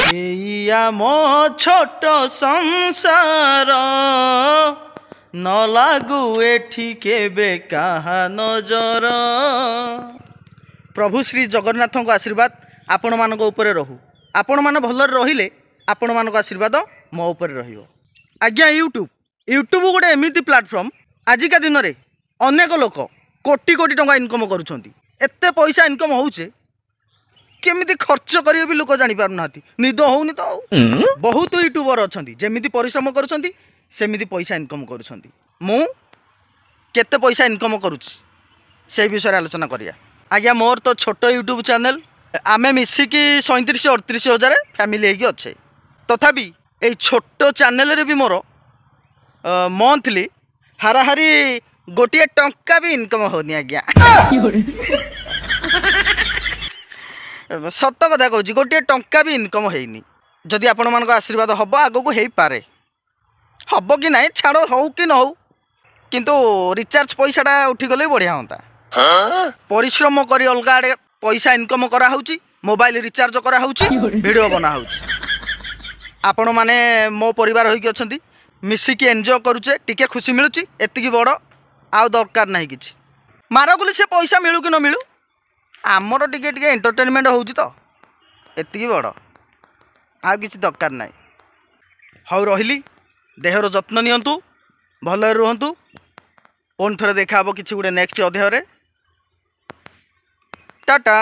ଏଇଆ ମୋ ଛୋଟ ସଂସାର ନ ଲାଗୁ ଏଠି କେବେ କାହା ନଜର। ପ୍ରଭୁ ଶ୍ରୀ ଜଗନ୍ନାଥଙ୍କ ଆଶୀର୍ବାଦ ଆପଣମାନଙ୍କ ଉପରେ ରହୁ। ଆପଣମାନେ ଭଲରେ ରହିଲେ ଆପଣମାନଙ୍କ ଆଶୀର୍ବାଦ ମୋ ଉପରେ ରହିବ। ଆଜ୍ଞା ୟୁଟ୍ୟୁବ ଗୋଟେ ଏମିତି ପ୍ଲାଟଫର୍ମ ଆଜିକା ଦିନରେ ଅନେକ ଲୋକ କୋଟି କୋଟି ଟଙ୍କା ଇନକମ୍ କରୁଛନ୍ତି। ଏତେ ପଇସା ଇନକମ୍ ହେଉଛି କେମିତି ଖର୍ଚ୍ଚ କରିବେ ବି ଲୋକ ଜାଣିପାରୁନାହାନ୍ତି। ନିଦ ହେଉନି ତ ଆଉ। ବହୁତ ୟୁଟ୍ୟୁବର ଅଛନ୍ତି ଯେମିତି ପରିଶ୍ରମ କରୁଛନ୍ତି ସେମିତି ପଇସା ଇନକମ୍ କରୁଛନ୍ତି। ମୁଁ କେତେ ପଇସା ଇନକମ୍ କରୁଛି ସେଇ ବିଷୟରେ ଆଲୋଚନା କରିବା। ଆଜ୍ଞା ମୋର ତ ଛୋଟ ୟୁଟ୍ୟୁବ୍ ଚ୍ୟାନେଲ୍। ଆମେ ମିଶିକି 37-38 ହଜାର ଫ୍ୟାମିଲି ହେଇକି ଅଛେ। ତଥାପି ଏଇ ଛୋଟ ଚ୍ୟାନେଲ୍ରେ ବି ମୋର ମନ୍ଥଲି ହାରାହାରି ଗୋଟିଏ ଟଙ୍କା ବି ଇନକମ୍ ହେଉନି ଆଜ୍ଞା। ସତ କଥା କହୁଛି, ଗୋଟିଏ ଟଙ୍କା ବି ଇନକମ୍ ହେଇନି। ଯଦି ଆପଣମାନଙ୍କ ଆଶୀର୍ବାଦ ହେବ ଆଗକୁ ହେଇପାରେ। ହେବ କି ନାହିଁ ଛାଡ଼, ହଉ କି ନ ହଉ, କିନ୍ତୁ ରିଚାର୍ଜ ପଇସାଟା ଉଠିଗଲେ ବଢ଼ିଆ ହୁଅନ୍ତା। ପରିଶ୍ରମ କରି ଅଲଗା ଆଡ଼େ ପଇସା ଇନକମ୍ କରାହେଉଛି, ମୋବାଇଲ ରିଚାର୍ଜ କରାହେଉଛି, ଭିଡ଼ିଓ ବନାହେଉଛି। ଆପଣମାନେ ମୋ ପରିବାର ହୋଇକି ଅଛନ୍ତି, ମିଶିକି ଏନ୍ଜୟ କରୁଛେ, ଟିକେ ଖୁସି ମିଳୁଛି, ଏତିକି ବଡ଼। ଆଉ ଦରକାର ନାହିଁ କିଛି। ମାରଗୁଲି ସେ ପଇସା ମିଳୁ କି ନ ମିଳୁ, ଆମର ଟିକେ ଟିକେ ଏଣ୍ଟରଟେନମେଣ୍ଟ ହେଉଛି ତ, ଏତିକି ବଡ଼। ଆଉ କିଛି ଦରକାର ନାହିଁ। ହଉ ରହିଲି। ଦେହର ଯତ୍ନ ନିଅନ୍ତୁ, ଭଲରେ ରୁହନ୍ତୁ। ପୁଣି ଥରେ ଦେଖା ହେବ କିଛି ଗୋଟେ ନେକ୍ସଟ ଅଧ୍ୟାୟରେ। ଟାଟା।